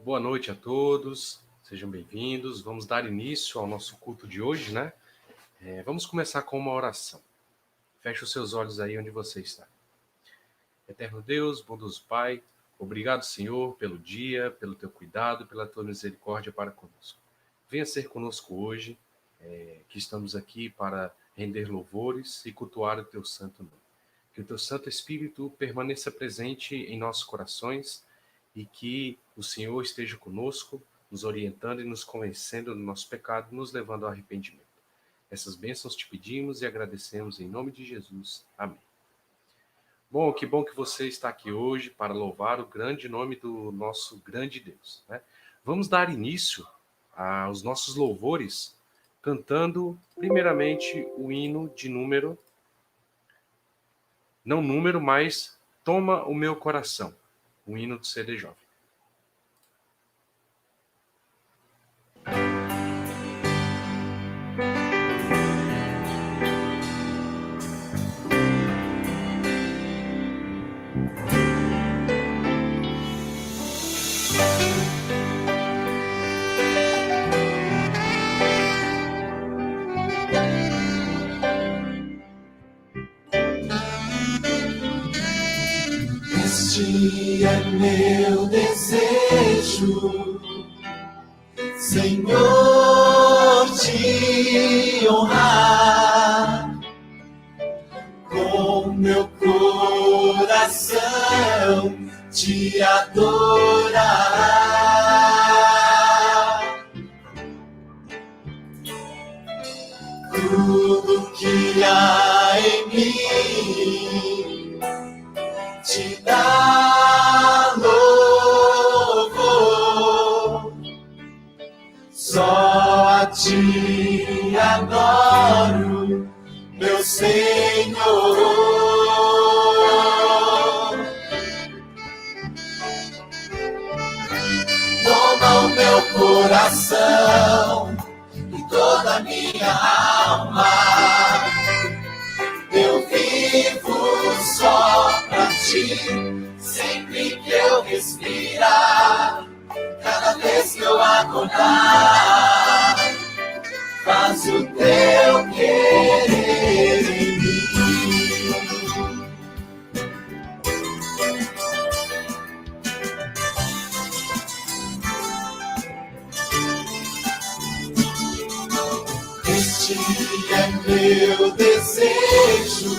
Boa noite a todos, sejam bem-vindos. Vamos dar início ao nosso culto de hoje, né? Vamos começar com uma oração. Feche os seus olhos aí onde você está. Eterno Deus, bondoso Pai, obrigado, Senhor, pelo dia, pelo teu cuidado, pela tua misericórdia para conosco. Venha ser conosco hoje, que estamos aqui para render louvores e cultuar o teu santo nome. Que o teu Santo Espírito permaneça presente em nossos corações e que o Senhor esteja conosco, nos orientando e nos convencendo do nosso pecado, nos levando ao arrependimento. Essas bênçãos te pedimos e agradecemos em nome de Jesus. Amém. Que bom que você está aqui hoje para louvar o grande nome do nosso grande Deus, né? Vamos dar início aos nossos louvores cantando primeiramente o hino de número, não número, mas Toma o Meu Coração, o hino do CD Jovem. Este é meu desejo, Senhor, te honrar com meu coração, te adorar. Tudo que há em mim te dá louvor, só a ti adoro, meu Senhor. Toma o meu coração e toda a minha alma, eu vivo só pra ti, sempre que eu respirar, cada vez que eu acordar, faz o teu querer em mim. Este é meu desejo,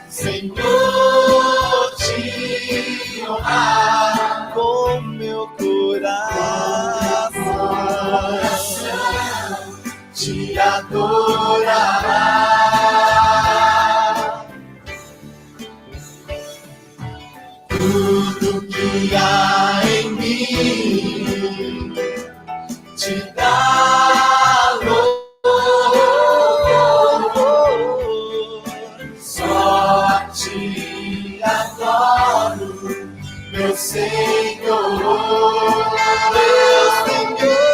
Senhor, te honrar com meu coração, te adorar. Tudo que há em mim te dá louvor, só a ti adoro, meu Senhor, meu Senhor.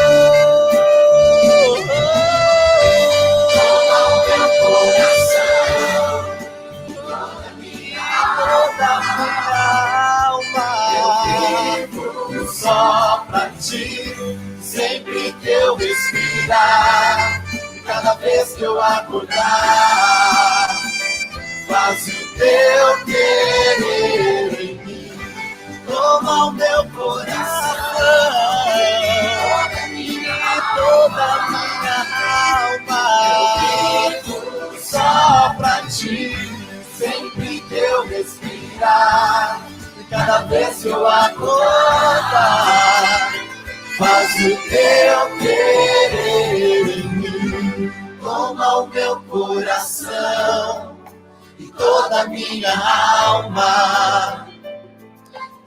Toma o meu coração, toda a minha alma, eu vivo só pra ti, sempre que eu respirar, cada vez que eu acordar, faz o teu querer em mim. Toma o meu coração e toda a minha alma, eu vivo só pra ti, sempre que eu respirar, cada vez que eu acordar, faz o teu querer em mim. Toma o meu coração e toda a minha alma,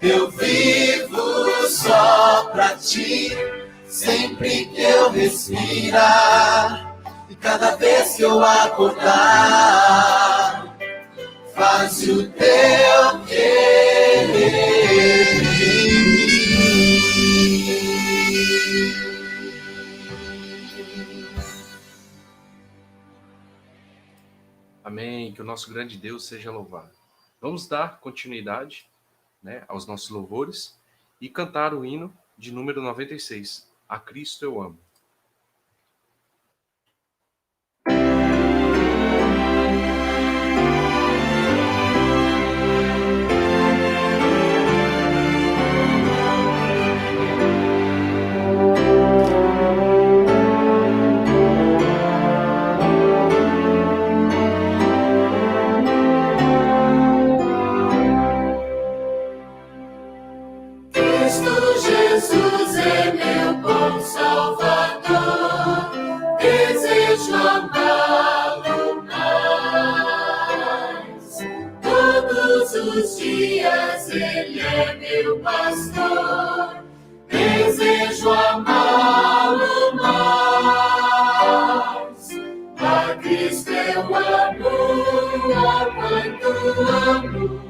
eu vivo só pra ti, sempre que eu respirar, e cada vez que eu acordar, faz o teu querer em mim. Amém. Que o nosso grande Deus seja louvado. Vamos dar continuidade né, aos nossos louvores e cantar o hino de número 96, A Cristo Eu Amo. Jesus é meu bom Salvador, desejo amá-lo mais. Todos os dias Ele é meu pastor, desejo amá-lo mais. A Cristo eu amo, a quanto amo,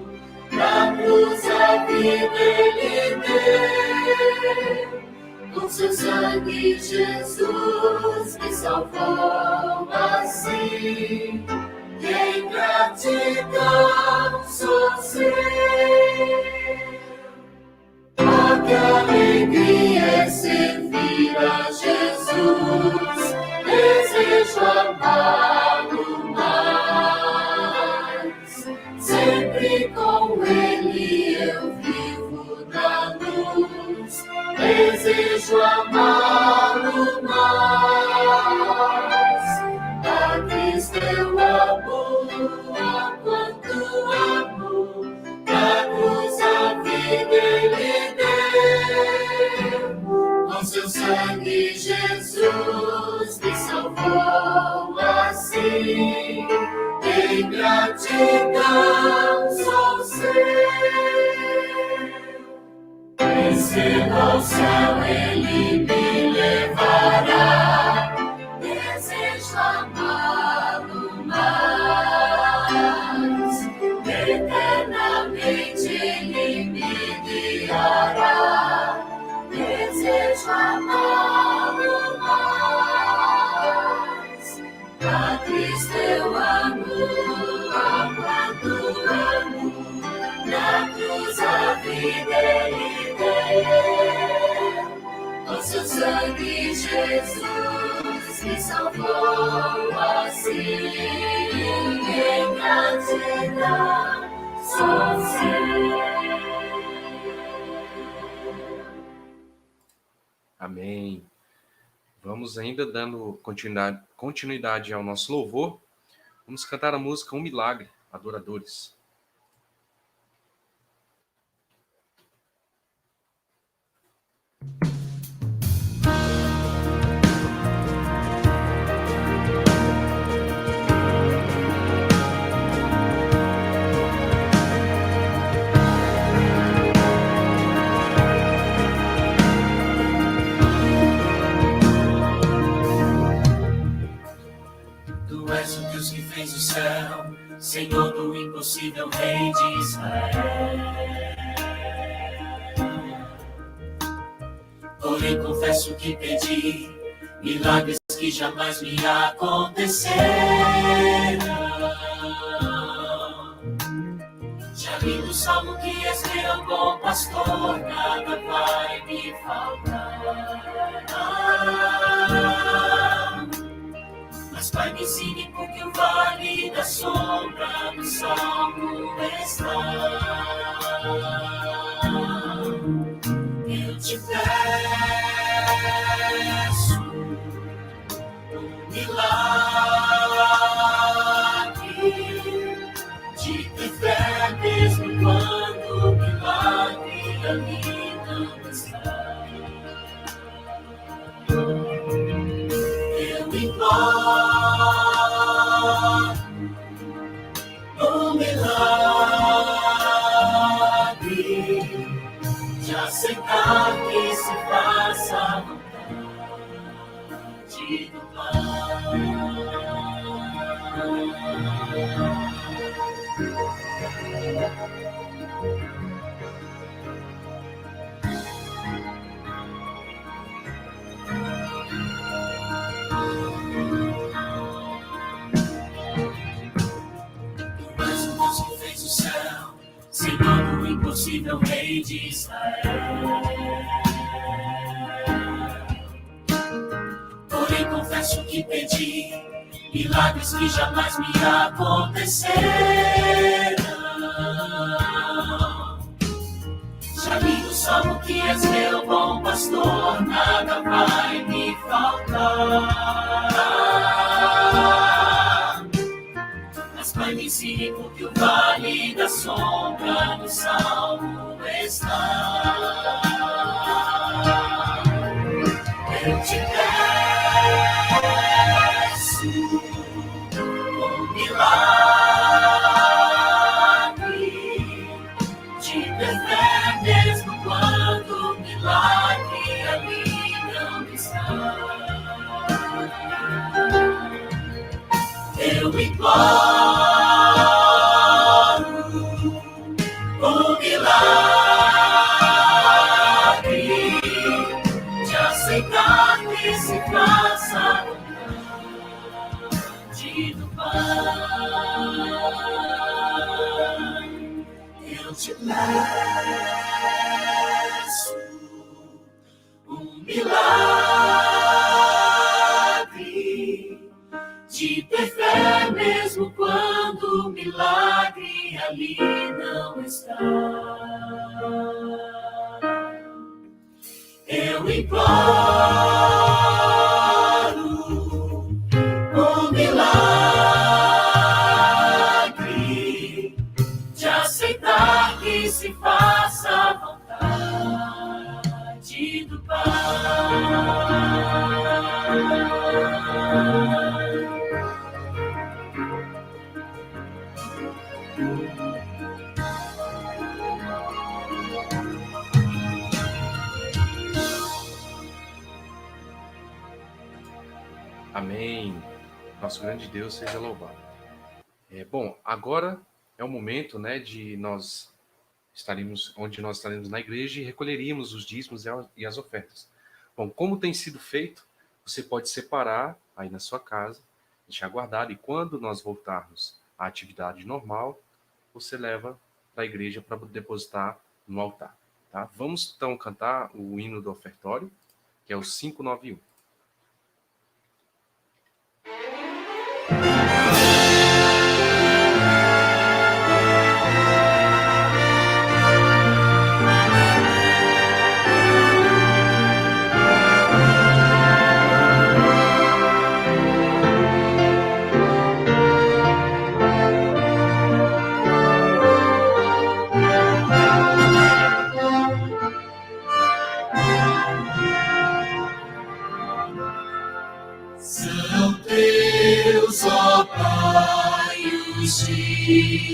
na cruz a vida Ele deu. Com seu sangue Jesus me salvou assim, e em gratidão sou seu. Oh, que alegria é servir a Jesus, desejo amá-lo mais. Sempre com Ele eu vivo na luz, desejo amá-lo mais. A Cristo eu amo, a quanto amo, na cruz a vida Ele deu. Com seu sangue Jesus me salvou assim, em gratidão sou seu. Descer ao céu Ele me levará, desejo amá-lo mais. Eternamente Ele me guiará, desejo amá-lo mais. A Cristo eu amo, a quanto amo, na cruz a vida Ele deu. Com seu sangue Jesus me salvou assim, em gratidão sou seu. Amém. Vamos ainda dando continuidade ao nosso louvor. Vamos cantar a música Um Milagre, Adoradores. Tu és o Deus que fez o céu, Senhor do impossível, Rei de Israel. Porém confesso que pedi milagres que jamais me aconteceram. Já li no Salmo que és meu bom pastor, nada vai me faltar. Mas Pai, me ensine porque o vale da sombra do Salmo está. Eu te peço um milagre, de ter fé mesmo quando o milagre ali não está. Eu imploro um milagre, de aceitar que se faça a vontade do Pai. Tu és o Deus que fez o céu, Senhor do impossível, Rei de Israel. Porém confesso que pedi milagres que jamais me aconteceram. Já li no Salmo que és meu bom pastor, nada vai me faltar. Mas Pai, me ensine porque o vale da sombra no Salmo está. Eu te peço um milagre, de ter fé mesmo quando o milagre ali não está. Eu imploro um milagre, de aceitar que se faça a vontade do Pai. Eu te peço um milagre, de ter fé mesmo quando o milagre ali não está. Eu imploro um milagre, de aceitar que se faça a vontade do Pai. Amém. Nosso grande Deus seja louvado. Bom, agora é o momento, né, de nós estaremos na igreja e recolheríamos os dízimos e as ofertas. Bom, como tem sido feito, você pode separar aí na sua casa, deixar guardado, e quando nós voltarmos à atividade normal, você leva para a igreja para depositar no altar, tá? Vamos então cantar o hino do ofertório, que é o 591.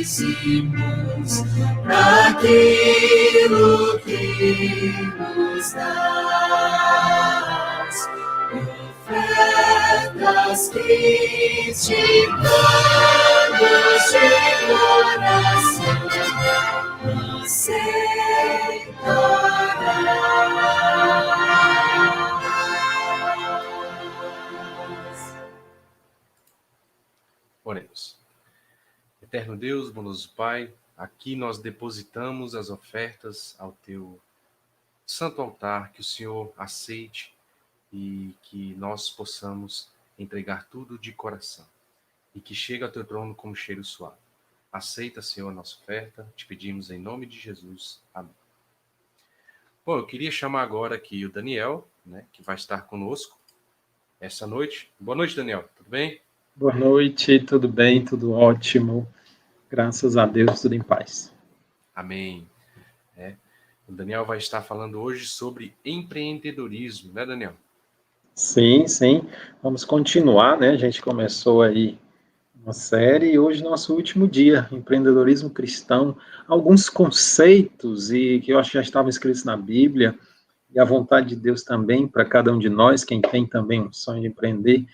Dízimos daquilo que nos dás, ofertas que te damos de coração, aceitarás. Oremos. Eterno Deus, bondoso Pai, aqui nós depositamos as ofertas ao Teu santo altar, que o Senhor aceite e que nós possamos entregar tudo de coração e que chegue ao Teu trono como cheiro suave. Aceita, Senhor, a nossa oferta, te pedimos em nome de Jesus. Amém. Bom, eu queria chamar agora aqui o Daniel, né, que vai estar conosco essa noite. Boa noite, Daniel, tudo bem? Boa noite, tudo bem, tudo ótimo. Graças a Deus, tudo em paz. Amém. O Daniel vai estar falando hoje sobre empreendedorismo, né, Daniel? Sim. Vamos continuar, né? A gente começou aí uma série e hoje nosso último dia, empreendedorismo cristão. Alguns conceitos e que eu acho que já estavam escritos na Bíblia e a vontade de Deus também para cada um de nós, quem tem também um sonho de empreender.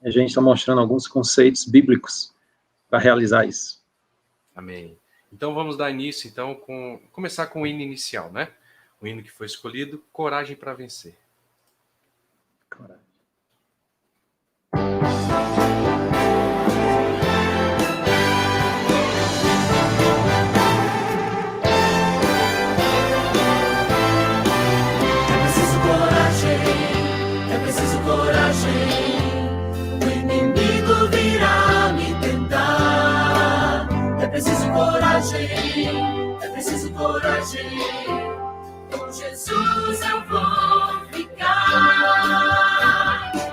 A gente está mostrando alguns conceitos bíblicos para realizar isso. Amém. Então vamos dar início, começar com o hino inicial, né? O hino que foi escolhido, Coragem para Vencer. Coragem. coragem, é preciso coragem. Com Jesus eu vou ficar.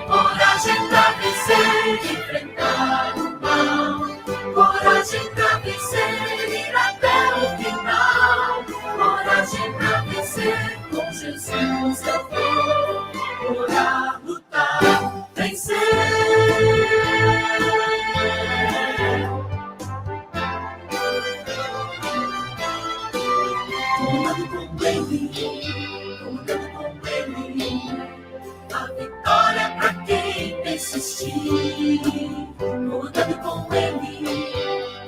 Coragem pra vencer, enfrentar o mal. Coragem pra vencer, ir até o final. Coragem pra vencer, com Jesus eu vou orar, lutar, vencer. Comandando com Ele, comandando com Ele, a vitória pra quem persistir. Comandando com Ele,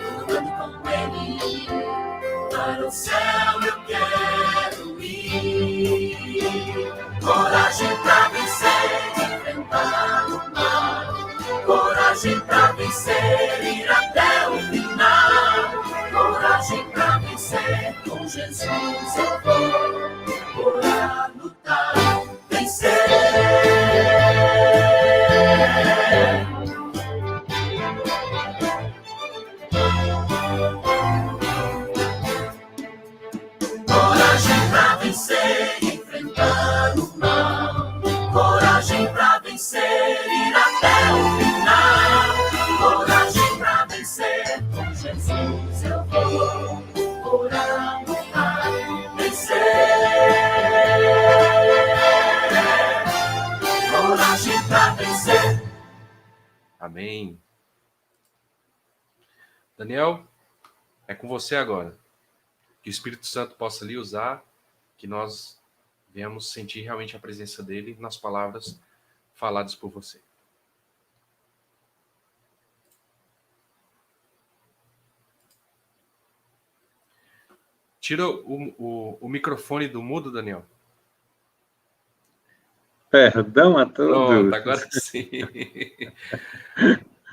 comandando com Ele, para o céu eu quero ir. Coragem pra vencer, enfrentar o mal. Coragem pra vencer, ir até o final. Coragem pra vencer, com Jesus eu vou orar, lutar, vencer. Coragem pra vencer, enfrentar o mal. Coragem pra vencer, ir até o final. Coragem pra vencer, com Jesus eu vou orar, lutar, vencer. Coragem pra vencer. Amém. Daniel, é com você agora. Que o Espírito Santo possa lhe usar, que nós venhamos sentir realmente a presença dele nas palavras faladas por você. Tira o microfone do mudo, Daniel. Perdão a todos. Pronto, agora sim.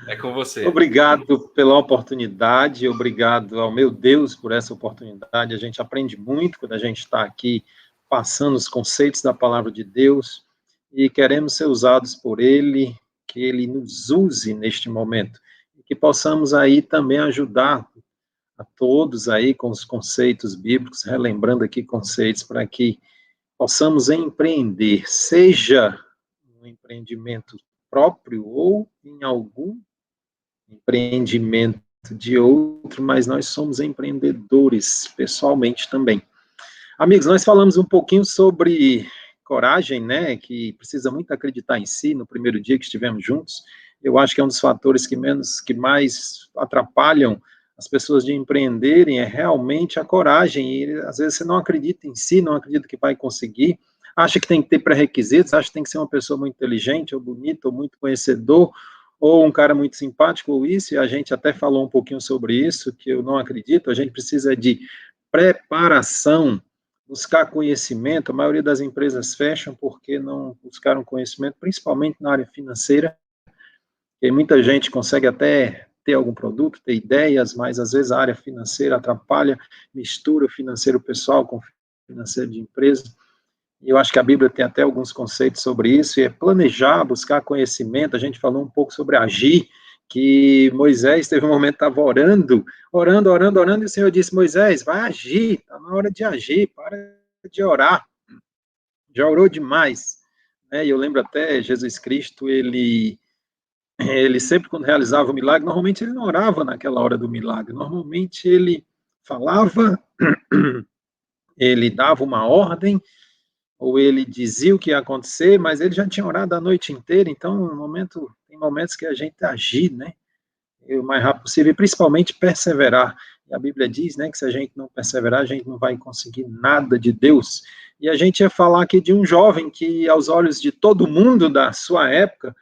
É com você. Obrigado pela oportunidade, obrigado ao meu Deus por essa oportunidade. A gente aprende muito quando a gente está aqui passando os conceitos da palavra de Deus e queremos ser usados por Ele, que Ele nos use neste momento e que possamos aí também ajudar a todos aí com os conceitos bíblicos, relembrando aqui conceitos para que possamos empreender, seja um empreendimento próprio ou em algum empreendimento de outro, mas nós somos empreendedores pessoalmente também. Amigos, nós falamos um pouquinho sobre coragem, né, que precisa muito acreditar em si, no primeiro dia que estivemos juntos. Eu acho que é um dos fatores que mais atrapalham as pessoas de empreenderem, é realmente a coragem, e às vezes você não acredita em si, não acredita que vai conseguir, acha que tem que ter pré-requisitos, acha que tem que ser uma pessoa muito inteligente, ou bonita, ou muito conhecedor, ou um cara muito simpático, ou isso, e a gente até falou um pouquinho sobre isso, que eu não acredito, a gente precisa de preparação, buscar conhecimento. A maioria das empresas fecham porque não buscaram conhecimento, principalmente na área financeira, e muita gente consegue até ter algum produto, ter ideias, mas às vezes a área financeira atrapalha, mistura o financeiro pessoal com o financeiro de empresa. E eu acho que a Bíblia tem até alguns conceitos sobre isso, e é planejar, buscar conhecimento. A gente falou um pouco sobre agir, que Moisés teve um momento que estava orando, e o Senhor disse: Moisés, vai agir, está na hora de agir, para de orar. Já orou demais. E eu lembro até, Jesus Cristo, ele sempre, quando realizava o milagre, normalmente ele não orava naquela hora do milagre, normalmente ele falava, ele dava uma ordem, ou ele dizia o que ia acontecer, mas ele já tinha orado a noite inteira. Então, tem momentos que a gente agir, né, o mais rápido possível, e principalmente perseverar. E a Bíblia diz, né, que se a gente não perseverar, a gente não vai conseguir nada de Deus. E a gente ia falar aqui de um jovem que, aos olhos de todo mundo da sua época,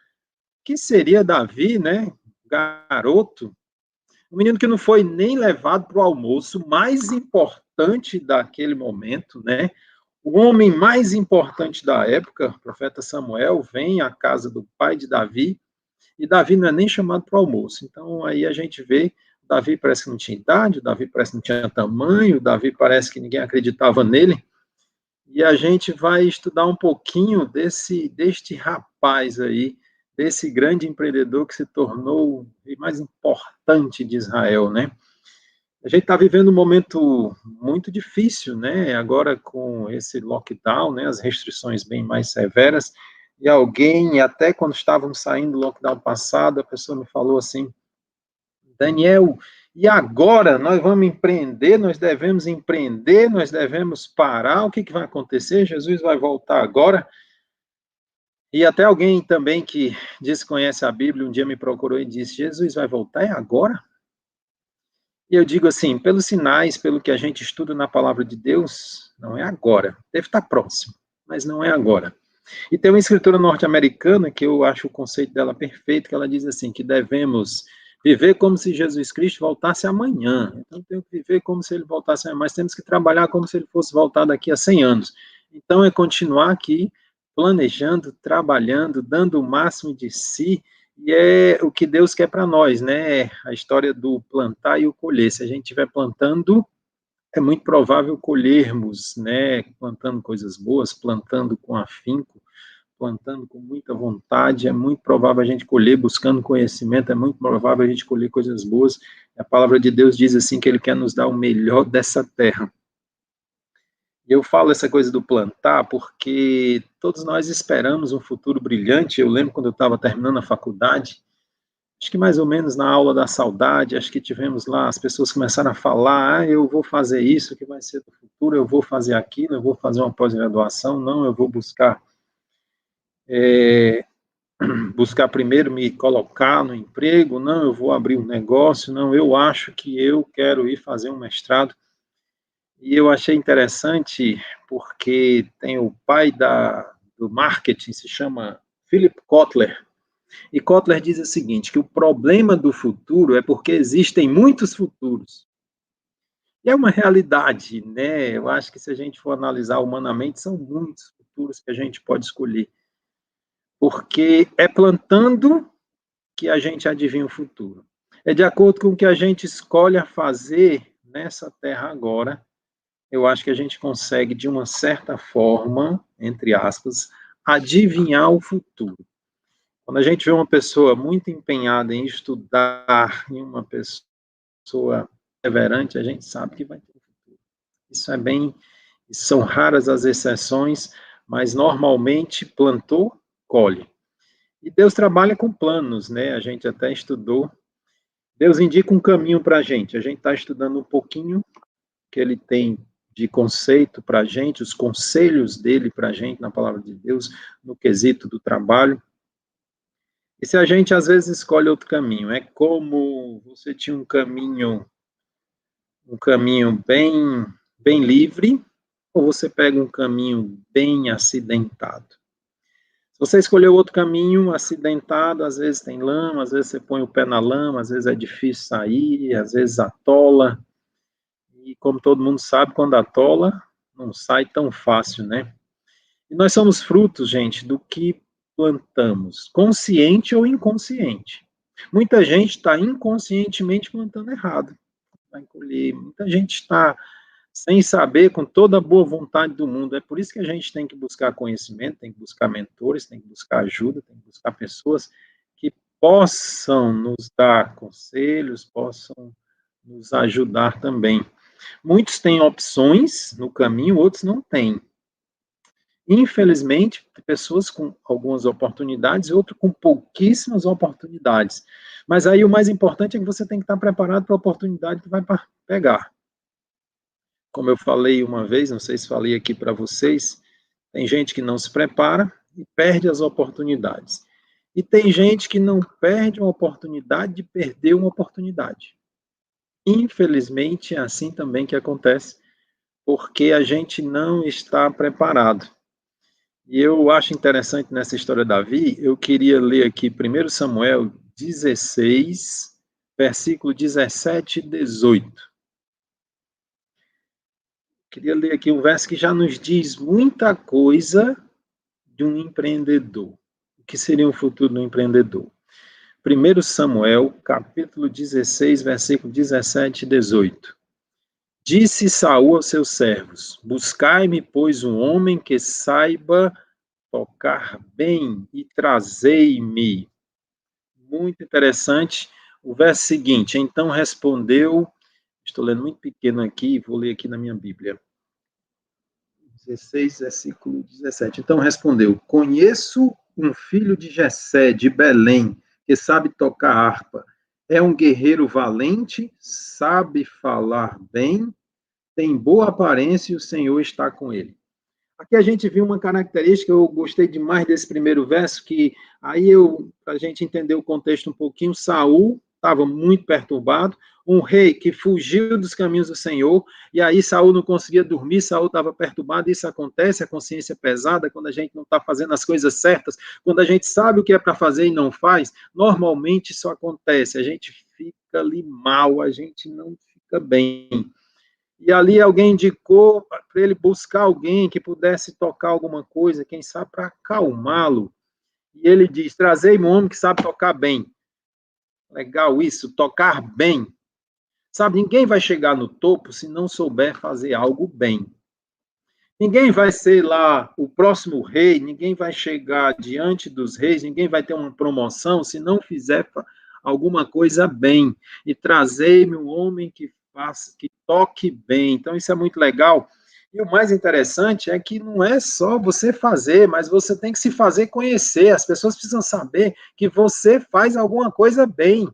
que seria Davi, né, garoto, um menino que não foi nem levado para o almoço mais importante daquele momento, né, o homem mais importante da época, o profeta Samuel, vem à casa do pai de Davi, e Davi não é nem chamado para o almoço. Então, aí a gente vê, Davi parece que não tinha idade, Davi parece que não tinha tamanho, Davi parece que ninguém acreditava nele, e a gente vai estudar um pouquinho deste rapaz aí, desse grande empreendedor que se tornou o mais importante de Israel, né? A gente está vivendo um momento muito difícil, né? Agora com esse lockdown, né? As restrições bem mais severas. E alguém, até quando estávamos saindo do lockdown passado, a pessoa me falou assim: Daniel, e agora nós vamos empreender, nós devemos parar, o que vai acontecer? Jesus vai voltar agora? E até alguém também que diz que conhece a Bíblia, um dia me procurou e disse: Jesus vai voltar, é agora? E eu digo assim, pelos sinais, pelo que a gente estuda na palavra de Deus, não é agora. Deve estar próximo, mas não é agora. E tem uma escritora norte-americana que eu acho o conceito dela perfeito, que ela diz assim, que devemos viver como se Jesus Cristo voltasse amanhã. Então, temos que viver como se ele voltasse amanhã, mas temos que trabalhar como se ele fosse voltar daqui a 100 anos. Então, é continuar aqui, planejando, trabalhando, dando o máximo de si, e é o que Deus quer para nós, né? A história do plantar e o colher. Se a gente estiver plantando, é muito provável colhermos, né? Plantando coisas boas, plantando com afinco, plantando com muita vontade, é muito provável a gente colher, buscando conhecimento, é muito provável a gente colher coisas boas. A palavra de Deus diz assim que ele quer nos dar o melhor dessa terra. E eu falo essa coisa do plantar porque todos nós esperamos um futuro brilhante. Eu lembro quando eu estava terminando a faculdade, acho que mais ou menos na aula da saudade, acho que tivemos lá, as pessoas começaram a falar, eu vou fazer isso, que vai ser do futuro, eu vou fazer aquilo, eu vou fazer uma pós-graduação, não, eu vou buscar primeiro me colocar no emprego, não, eu vou abrir um negócio, não, eu acho que eu quero ir fazer um mestrado. E eu achei interessante porque tem o pai do marketing, se chama Philip Kotler, e Kotler diz o seguinte, que o problema do futuro é porque existem muitos futuros. E é uma realidade, né? Eu acho que se a gente for analisar humanamente, são muitos futuros que a gente pode escolher. Porque é plantando que a gente adivinha o futuro. É de acordo com o que a gente escolhe a fazer nessa terra agora, eu acho que a gente consegue, de uma certa forma, entre aspas, adivinhar o futuro. Quando a gente vê uma pessoa muito empenhada em estudar, em uma pessoa perseverante, a gente sabe que vai ter um futuro. São raras as exceções, mas normalmente plantou, colhe. E Deus trabalha com planos, né? A gente até estudou. Deus indica um caminho para a gente está estudando um pouquinho que ele tem de conceito para a gente, os conselhos dele para a gente na palavra de Deus, no quesito do trabalho. E se a gente às vezes escolhe outro caminho, é como você tinha um caminho bem livre, ou você pega um caminho bem acidentado. Se você escolheu outro caminho acidentado, às vezes tem lama, às vezes você põe o pé na lama, às vezes é difícil sair, às vezes atola. E como todo mundo sabe, quando atola, não sai tão fácil, né? E nós somos frutos, gente, do que plantamos, consciente ou inconsciente. Muita gente está inconscientemente plantando errado, vai colher. Muita gente está sem saber, com toda a boa vontade do mundo. É por isso que a gente tem que buscar conhecimento, tem que buscar mentores, tem que buscar ajuda, tem que buscar pessoas que possam nos dar conselhos, possam nos ajudar também. Muitos têm opções no caminho, outros não têm. Infelizmente, pessoas com algumas oportunidades e outras com pouquíssimas oportunidades. Mas aí o mais importante é que você tem que estar preparado para a oportunidade que vai pegar. Como eu falei uma vez, não sei se falei aqui para vocês, tem gente que não se prepara e perde as oportunidades. E tem gente que não perde uma oportunidade de perder uma oportunidade. Infelizmente, é assim também que acontece, porque a gente não está preparado. E eu acho interessante nessa história de Davi, eu queria ler aqui 1 Samuel 16, versículo 17 e 18. Queria ler aqui um verso que já nos diz muita coisa de um empreendedor. O que seria um futuro do empreendedor? 1 Samuel, capítulo 16, versículo 17 e 18. Disse Saul aos seus servos, buscai-me, pois, um homem que saiba tocar bem e trazei-me. Muito interessante. O verso seguinte, então respondeu Estou lendo muito pequeno aqui, vou ler aqui na minha Bíblia. 16, versículo 17. Então respondeu: conheço um filho de Jessé, de Belém, que sabe tocar harpa. É um guerreiro valente, sabe falar bem, tem boa aparência e o Senhor está com ele. Aqui a gente viu uma característica, eu gostei demais desse primeiro verso, que aí a gente entender o contexto um pouquinho, Saul estava muito perturbado, um rei que fugiu dos caminhos do Senhor, e aí Saul não conseguia dormir, Saul estava perturbado, isso acontece, a consciência pesada, quando a gente não está fazendo as coisas certas, quando a gente sabe o que é para fazer e não faz, normalmente isso acontece, a gente fica ali mal, a gente não fica bem. E ali alguém indicou para ele buscar alguém que pudesse tocar alguma coisa, quem sabe para acalmá-lo. E ele diz: trazei-me um homem que sabe tocar bem. Legal isso, tocar bem. Sabe, ninguém vai chegar no topo se não souber fazer algo bem. Ninguém vai ser lá o próximo rei, ninguém vai chegar diante dos reis, ninguém vai ter uma promoção se não fizer alguma coisa bem. E trazei-me um homem que faça, que toque bem. Então, isso é muito legal. E o mais interessante é que não é só você fazer, mas você tem que se fazer conhecer. As pessoas precisam saber que você faz alguma coisa bem.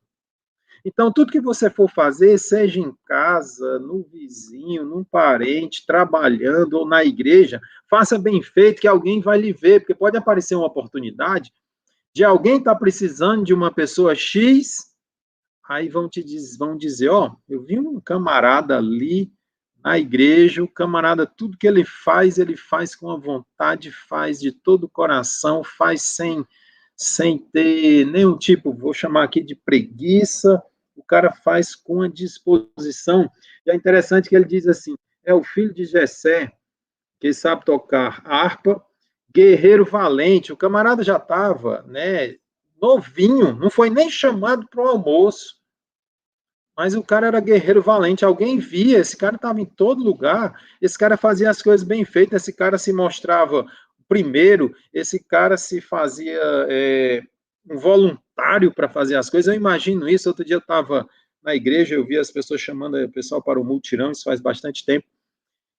Então, tudo que você for fazer, seja em casa, no vizinho, num parente, trabalhando ou na igreja, faça bem feito que alguém vai lhe ver, porque pode aparecer uma oportunidade de alguém estar precisando de uma pessoa X, aí vão dizer, ó, eu vi um camarada ali na igreja, o camarada, tudo que ele faz com a vontade, faz de todo o coração, faz sem ter nenhum tipo, vou chamar aqui de preguiça, o cara faz com a disposição. E é interessante que ele diz assim, é o filho de Jessé, que sabe tocar harpa, guerreiro valente, o camarada já estava, né, novinho, não foi nem chamado para o almoço, mas o cara era guerreiro valente, alguém via, esse cara estava em todo lugar, esse cara fazia as coisas bem feitas, esse cara se mostrava primeiro, esse cara se fazia um voluntário para fazer as coisas, eu imagino isso, outro dia eu estava na igreja, eu vi as pessoas chamando o pessoal para o mutirão, isso faz bastante tempo,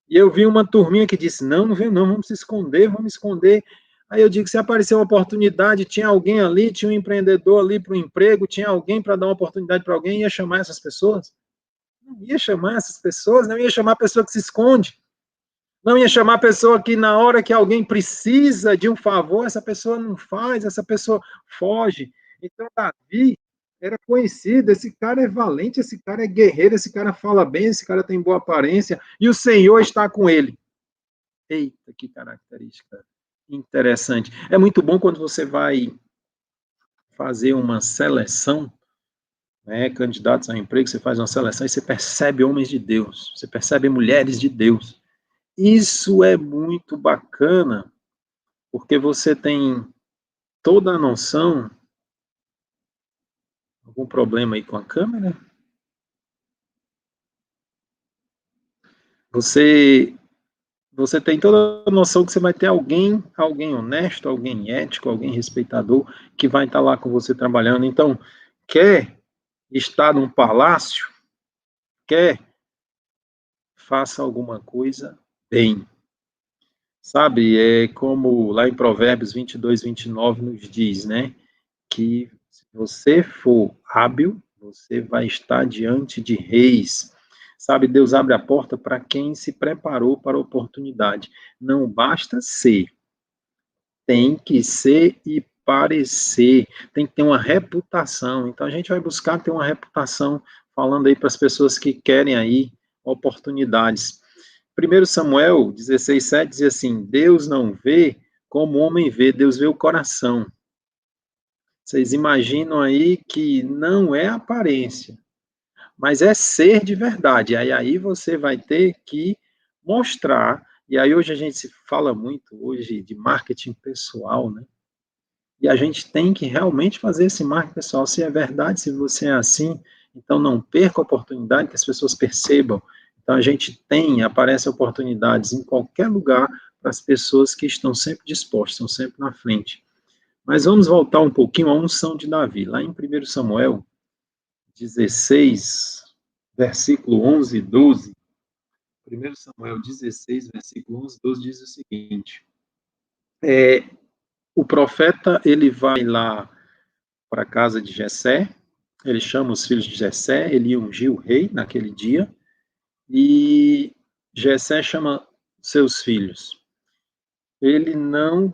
e eu vi uma turminha que disse, não vem não, vamos esconder. Aí eu digo, se aparecer uma oportunidade, tinha alguém ali, tinha um empreendedor ali para o emprego, tinha alguém para dar uma oportunidade para alguém, ia chamar essas pessoas? Não ia chamar essas pessoas, não ia chamar a pessoa que se esconde, não ia chamar a pessoa que na hora que alguém precisa de um favor, essa pessoa não faz, essa pessoa foge. Então, Davi era conhecido, esse cara é valente, esse cara é guerreiro, esse cara fala bem, esse cara tem boa aparência, e o Senhor está com ele. Eita, que característica interessante. É muito bom quando você vai fazer uma seleção, né, candidatos a emprego, você faz uma seleção e você percebe homens de Deus, você percebe mulheres de Deus. Isso é muito bacana, porque você tem toda a noção. Algum problema aí com a câmera? Você tem toda a noção que você vai ter alguém honesto, alguém ético, alguém respeitador, que vai estar lá com você trabalhando. Então, quer estar num palácio? Quer? Faça alguma coisa bem. Sabe, é como lá em Provérbios 22, 29 nos diz, né? Que se você for hábil, você vai estar diante de reis. Sabe, Deus abre a porta para quem se preparou para a oportunidade. Não basta ser, tem que ser e parecer, tem que ter uma reputação. Então a gente vai buscar ter uma reputação, falando aí para as pessoas que querem aí oportunidades. 1 Samuel 16:7 diz assim: Deus não vê como o homem vê, Deus vê o coração. Vocês imaginam aí que não é aparência, mas é ser de verdade. Aí você vai ter que mostrar. E aí hoje a gente se fala muito hoje de marketing pessoal, né? E a gente tem que realmente fazer esse marketing pessoal. Se é verdade, se você é assim, então não perca a oportunidade que as pessoas percebam. Então a gente aparece oportunidades em qualquer lugar para as pessoas que estão sempre dispostas, estão sempre na frente. Mas vamos voltar um pouquinho à unção de Davi. Lá em 1 Samuel 16, versículo 11 e 12. 1 Samuel 16, versículo 11 e 12 diz o seguinte: o profeta, ele vai lá para a casa de Jessé, ele chama os filhos de Jessé, ele ungiu o rei naquele dia, e Jessé chama seus filhos.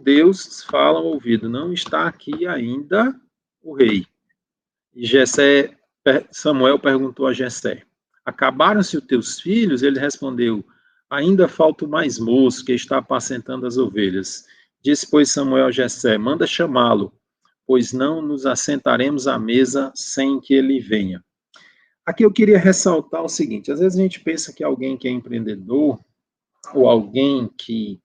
Deus fala ao ouvido, não está aqui ainda o rei. E Samuel perguntou a Jessé: acabaram-se os teus filhos? Ele respondeu: ainda falta o mais moço, que está apacentando as ovelhas. Disse, pois, Samuel a Jessé: manda chamá-lo, pois não nos assentaremos à mesa sem que ele venha. Aqui eu queria ressaltar o seguinte: às vezes a gente pensa que alguém que é empreendedor, ou alguém que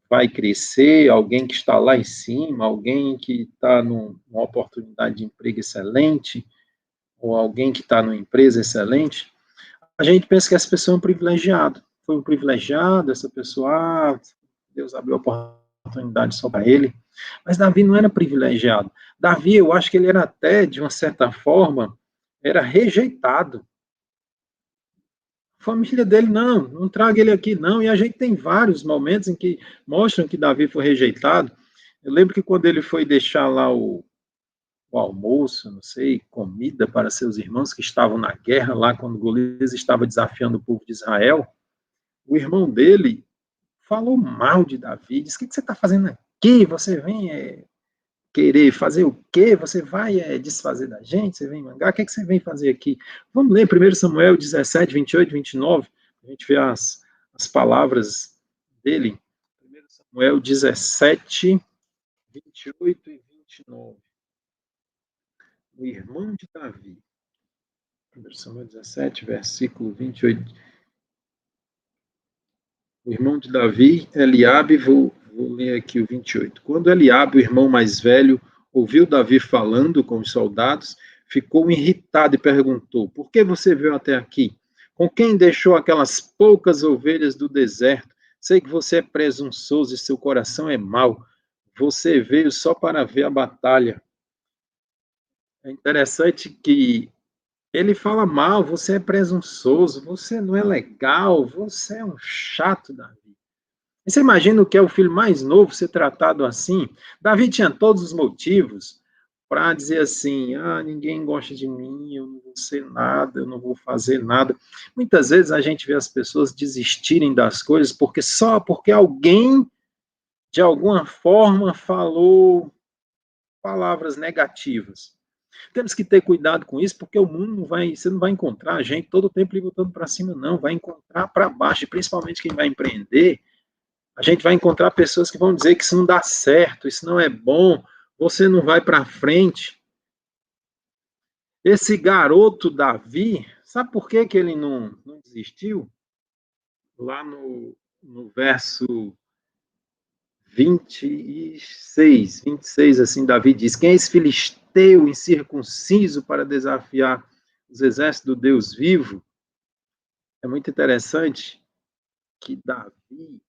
vai crescer, alguém que está lá em cima, alguém que está numa oportunidade de emprego excelente, ou alguém que está numa empresa excelente, a gente pensa que essa pessoa é um privilegiado. Foi um privilegiado, essa pessoa, Deus abriu a oportunidade só para ele. Mas Davi não era privilegiado. Davi, eu acho que ele era até, de uma certa forma, era rejeitado. A família dele, não traga ele aqui, não. E a gente tem vários momentos em que mostram que Davi foi rejeitado. Eu lembro que quando ele foi deixar lá o almoço, não sei, comida para seus irmãos que estavam na guerra lá, quando Golias estava desafiando o povo de Israel, o irmão dele falou mal de Davi, disse, o que você está fazendo aqui? Você vem querer fazer o quê? Você vai desfazer da gente? Você vem mangar? O que você vem fazer aqui? Vamos ler 1 Samuel 17, 28, 29, a gente vê as palavras dele. 1 Samuel 17, 28 e 29. O irmão de Davi. 1 Samuel 17, versículo 28. O irmão de Davi, Eliabe, vou ler aqui o 28. Quando Eliabe, o irmão mais velho, ouviu Davi falando com os soldados, ficou irritado e perguntou, por que você veio até aqui? Com quem deixou aquelas poucas ovelhas do deserto? Sei que você é presunçoso e seu coração é mau. Você veio só para ver a batalha. É interessante que ele fala mal, você é presunçoso, você não é legal, você é um chato, Davi. E você imagina o que é o filho mais novo ser tratado assim? Davi tinha todos os motivos para dizer assim, ninguém gosta de mim, eu não vou ser nada, eu não vou fazer nada. Muitas vezes a gente vê as pessoas desistirem das coisas só porque alguém, de alguma forma, falou palavras negativas. Temos que ter cuidado com isso, porque o mundo você não vai encontrar a gente todo o tempo levantando para cima, não. Vai encontrar para baixo, e principalmente quem vai empreender, a gente vai encontrar pessoas que vão dizer que isso não dá certo, isso não é bom, você não vai para frente. Esse garoto Davi, sabe por que ele não desistiu? Lá no verso 26, assim, Davi diz, quem é esse filisteu incircunciso para desafiar os exércitos do Deus vivo? É muito interessante que Davi,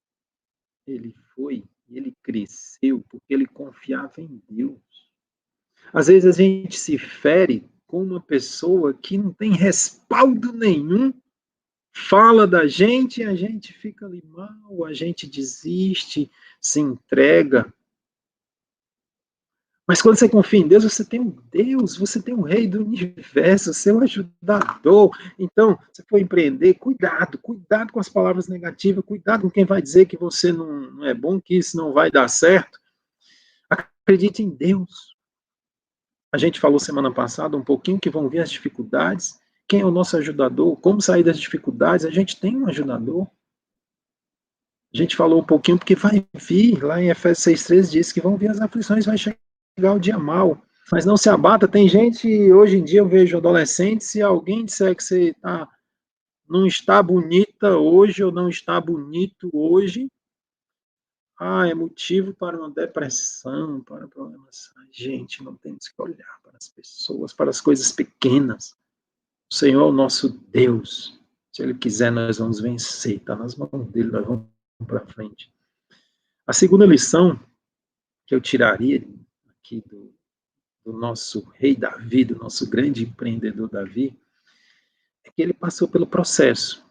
ele cresceu porque ele confiava em Deus. Às vezes a gente se fere com uma pessoa que não tem respaldo nenhum, fala da gente e a gente fica ali mal, a gente desiste, se entrega. Mas quando você confia em Deus, você tem um Deus, você tem um rei do universo, seu ajudador. Então, você for empreender, cuidado com as palavras negativas, cuidado com quem vai dizer que você não é bom, que isso não vai dar certo. Acredite em Deus. A gente falou semana passada um pouquinho que vão vir as dificuldades. Quem é o nosso ajudador? Como sair das dificuldades? A gente tem um ajudador. A gente falou um pouquinho porque vai vir, lá em Efésios 6,13 diz que vão vir as aflições, vai chegar o dia mal. Mas não se abata. Tem gente, hoje em dia eu vejo adolescentes, se alguém disser que você não está bonita hoje ou não está bonito hoje, é motivo para uma depressão, para problemas. Gente, não temos que olhar para as pessoas, para as coisas pequenas. O Senhor é o nosso Deus. Se Ele quiser, nós vamos vencer. Está nas mãos dEle, nós vamos para frente. A segunda lição que eu tiraria aqui do nosso rei Davi, do nosso grande empreendedor Davi, é que ele passou pelo processo.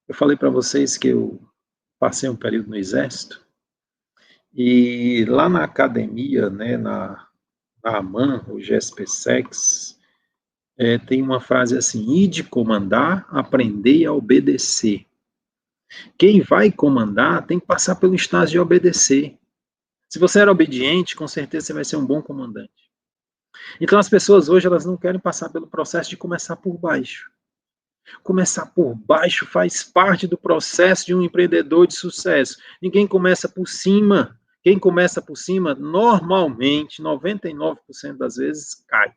Eu falei para vocês que eu passei um período no Exército, e lá na academia, né, na AMAN, o GSP-SEX, tem uma frase assim: ide comandar, aprender a obedecer. Quem vai comandar tem que passar pelo estágio de obedecer. Se você era obediente, com certeza você vai ser um bom comandante. Então as pessoas hoje elas não querem passar pelo processo de começar por baixo. Começar por baixo faz parte do processo de um empreendedor de sucesso. Ninguém começa por cima. Quem começa por cima, normalmente, 99% das vezes, cai.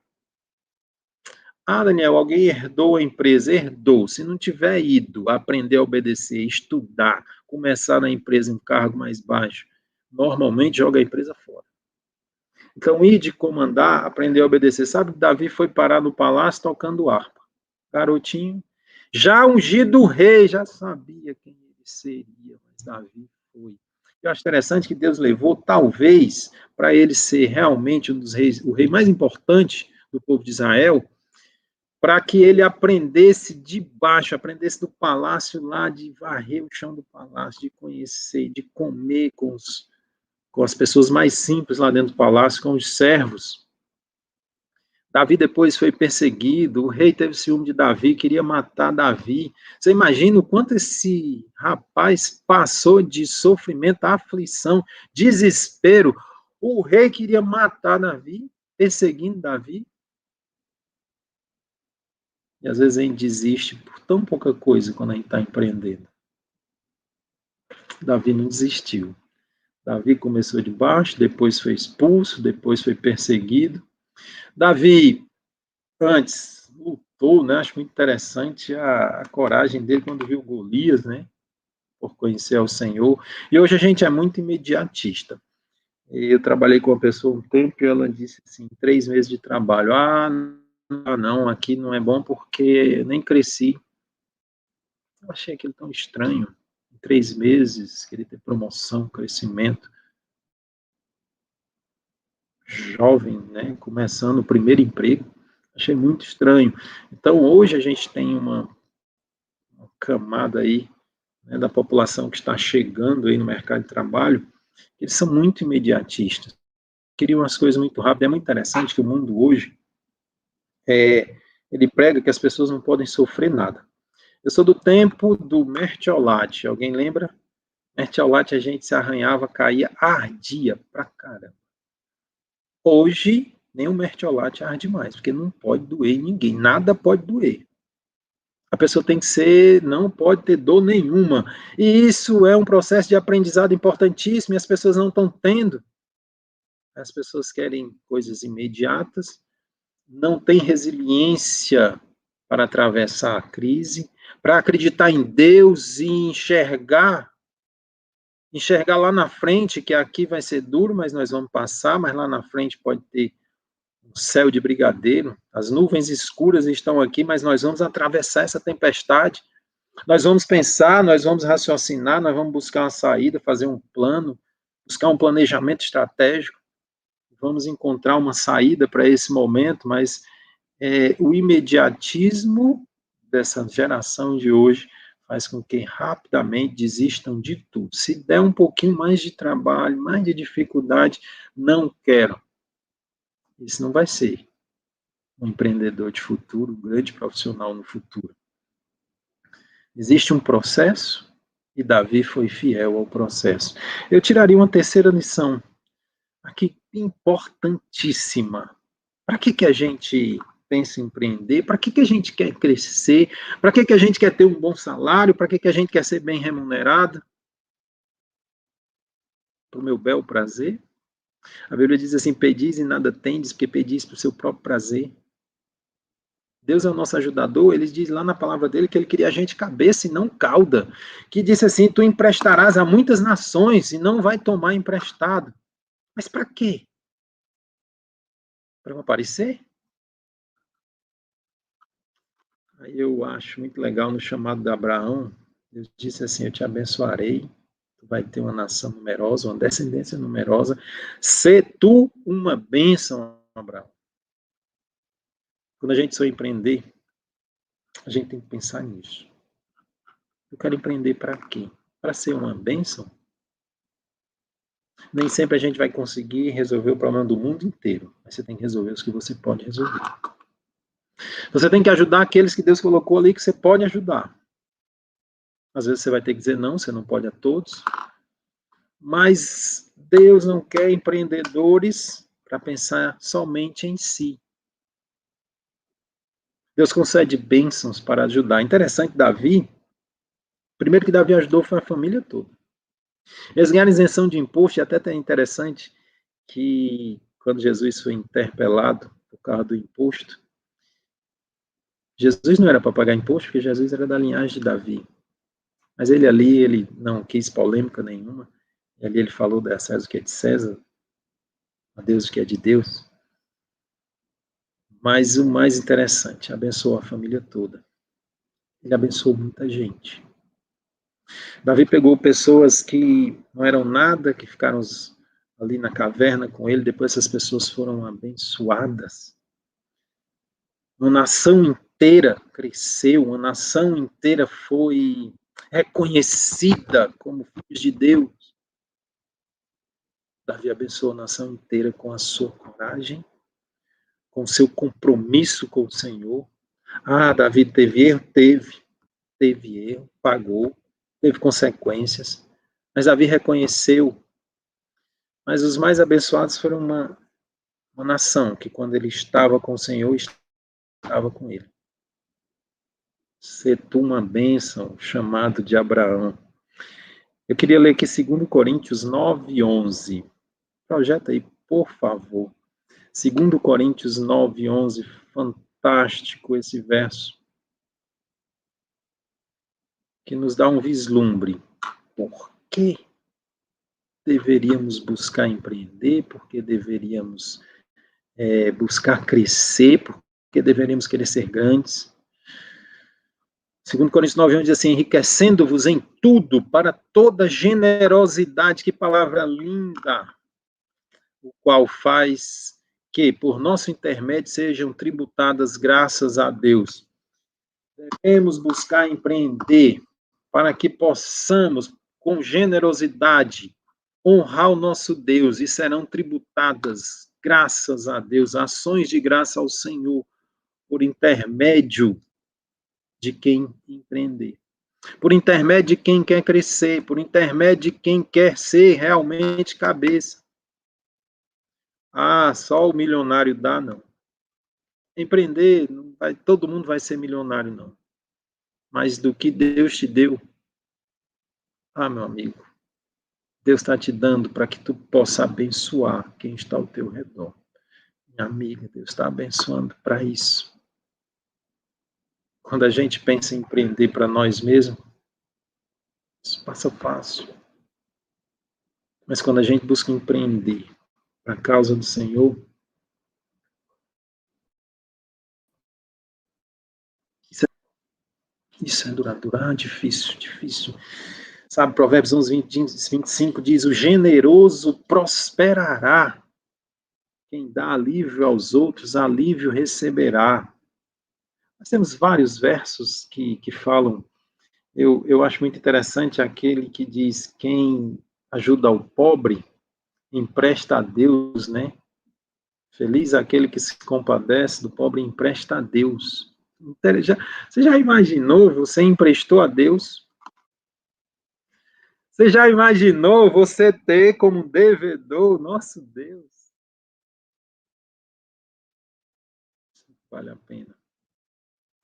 Ah, Daniel, alguém herdou a empresa? Herdou. Se não tiver ido aprender a obedecer, estudar, começar na empresa em cargo mais baixo, normalmente joga a empresa fora. Então, ir de comandar, aprender a obedecer. Sabe que Davi foi parar no palácio tocando harpa. Garotinho, já ungido rei, já sabia quem ele seria, mas Davi foi. Eu acho interessante que Deus levou, talvez, para ele ser realmente um dos reis, o rei mais importante do povo de Israel, para que ele aprendesse de baixo, aprendesse do palácio lá, de varrer o chão do palácio, de conhecer, de comer com as pessoas mais simples lá dentro do palácio, com os servos. Davi depois foi perseguido, o rei teve ciúme de Davi, queria matar Davi. Você imagina o quanto esse rapaz passou de sofrimento, aflição, desespero. O rei queria matar Davi, perseguindo Davi. E às vezes a gente desiste por tão pouca coisa quando a gente está empreendendo. Davi não desistiu. Davi começou de baixo, depois foi expulso, depois foi perseguido. Davi, antes, lutou, né? Acho muito interessante a coragem dele quando viu Golias, né? Por conhecer o Senhor. E hoje a gente é muito imediatista. Eu trabalhei com uma pessoa um tempo e ela disse assim, 3 meses de trabalho. Não, aqui não é bom porque nem cresci. Eu achei aquilo tão estranho. Em 3 meses, querer ter promoção, crescimento. Jovem, né? Começando o primeiro emprego. Achei muito estranho. Então, hoje a gente tem uma camada aí, né, da população que está chegando aí no mercado de trabalho, eles são muito imediatistas. Queriam as coisas muito rápido. É muito interessante que o mundo hoje, ele prega que as pessoas não podem sofrer nada. Eu sou do tempo do mertiolate. Alguém lembra? Mertiolate a gente se arranhava, caía, ardia pra caramba. Hoje, nem o mertiolate arde mais, porque não pode doer em ninguém. Nada pode doer. A pessoa tem que ser, não pode ter dor nenhuma. E isso é um processo de aprendizado importantíssimo e as pessoas não estão tendo. As pessoas querem coisas imediatas, não têm resiliência para atravessar a crise, para acreditar em Deus e enxergar lá na frente, que aqui vai ser duro, mas nós vamos passar, mas lá na frente pode ter um céu de brigadeiro, as nuvens escuras estão aqui, mas nós vamos atravessar essa tempestade, nós vamos pensar, nós vamos raciocinar, nós vamos buscar uma saída, fazer um plano, buscar um planejamento estratégico, vamos encontrar uma saída para esse momento, mas o imediatismo dessa geração de hoje faz com que rapidamente desistam de tudo. Se der um pouquinho mais de trabalho, mais de dificuldade, não quero. Isso não vai ser um empreendedor de futuro, um grande profissional no futuro. Existe um processo e Davi foi fiel ao processo. Eu tiraria uma terceira lição, aqui importantíssima. Para que a gente pensa em empreender? Para que a gente quer crescer? Para que a gente quer ter um bom salário? Para que a gente quer ser bem remunerado? Para o meu bel prazer? A Bíblia diz assim, pedis e nada tendes, porque pedis para o seu próprio prazer. Deus é o nosso ajudador, ele diz lá na palavra dele que ele queria a gente cabeça e não cauda, que disse assim, tu emprestarás a muitas nações e não vai tomar emprestado. Mas para quê? Para aparecer? Aí eu acho muito legal no chamado de Abraão, Deus disse assim, eu te abençoarei, tu vai ter uma nação numerosa, uma descendência numerosa, sê tu uma bênção, Abraão. Quando a gente for empreender, A gente tem que pensar nisso. Eu quero empreender para quê? Para ser uma bênção? Nem sempre a gente vai conseguir resolver o problema do mundo inteiro, mas você tem que resolver os que você pode resolver. Você tem que ajudar aqueles que Deus colocou ali que você pode ajudar. Às vezes você vai ter que dizer não, você não pode a todos. Mas Deus não quer empreendedores para pensar somente em si. Deus concede bênçãos para ajudar. Interessante, Davi, primeiro que Davi ajudou foi a família toda. Eles ganharam isenção de imposto, e até é interessante que quando Jesus foi interpelado por causa do imposto, Jesus não era para pagar imposto, porque Jesus era da linhagem de Davi. Mas ele não quis polêmica nenhuma. E ali ele falou da César o que é de César, a Deus o que é de Deus. Mas o mais interessante, abençoou a família toda. Ele abençoou muita gente. Davi pegou pessoas que não eram nada, que ficaram ali na caverna com ele, depois essas pessoas foram abençoadas. Uma nação inteira cresceu, uma nação inteira foi reconhecida como filhos de Deus. Davi abençoou a nação inteira com a sua coragem, com o seu compromisso com o Senhor. Ah, Davi teve erro? Teve erro, pagou, teve consequências, mas Davi reconheceu. Mas os mais abençoados foram uma nação que, quando ele estava com o Senhor, estava com ele. Ser tu uma bênção, chamado de Abraão. Eu queria ler aqui 2 Coríntios 9:11. Projeta aí, por favor. 2 Coríntios 9:11. Fantástico esse verso, que nos dá um vislumbre. Por que deveríamos buscar empreender? Por que deveríamos buscar crescer? Por que deveríamos querer ser grandes? 2 Coríntios 9:11 diz assim: enriquecendo-vos em tudo para toda generosidade. Que palavra linda! O qual faz que, por nosso intermédio, sejam tributadas graças a Deus. Devemos buscar empreender para que possamos, com generosidade, honrar o nosso Deus, e serão tributadas graças a Deus, ações de graça ao Senhor, por intermédio de quem empreender, por intermédio de quem quer crescer, por intermédio de quem quer ser realmente cabeça. Ah, só o milionário dá, não. Empreender, não vai, todo mundo vai ser milionário, não. Mas do que Deus te deu, ah, meu amigo, Deus está te dando para que tu possa abençoar quem está ao teu redor. Minha amiga, Deus está abençoando para isso. Quando a gente pensa em empreender para nós mesmos, isso passa fácil. Mas quando a gente busca empreender para a causa do Senhor, isso é durar, difícil. Sabe, Provérbios 11:25 diz: o generoso prosperará. Quem dá alívio aos outros, alívio receberá. Nós temos vários versos que falam. Eu acho muito interessante aquele que diz: quem ajuda o pobre, empresta a Deus, né? Feliz aquele que se compadece do pobre, empresta a Deus. Você já imaginou, você emprestou a Deus? Você já imaginou você ter como devedor nosso Deus? Vale a pena.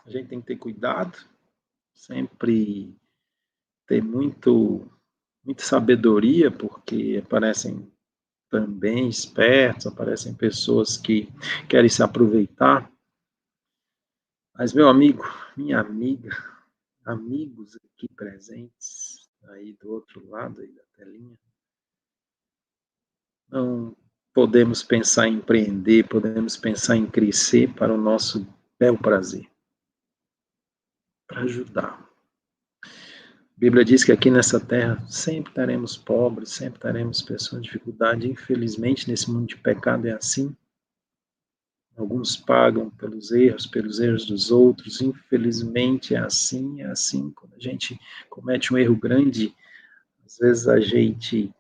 A gente tem que ter cuidado, sempre ter muita sabedoria, porque aparecem também espertos, aparecem pessoas que querem se aproveitar. Mas, meu amigo, minha amiga, amigos aqui presentes, aí do outro lado aí da telinha, não podemos pensar em empreender, podemos pensar em crescer para o nosso bel prazer, para ajudar. A Bíblia diz que aqui nessa terra sempre teremos pobres, sempre teremos pessoas em dificuldade. Infelizmente, nesse mundo de pecado é assim. Alguns pagam pelos erros dos outros. Infelizmente é assim. Quando a gente comete um erro grande, às vezes a gente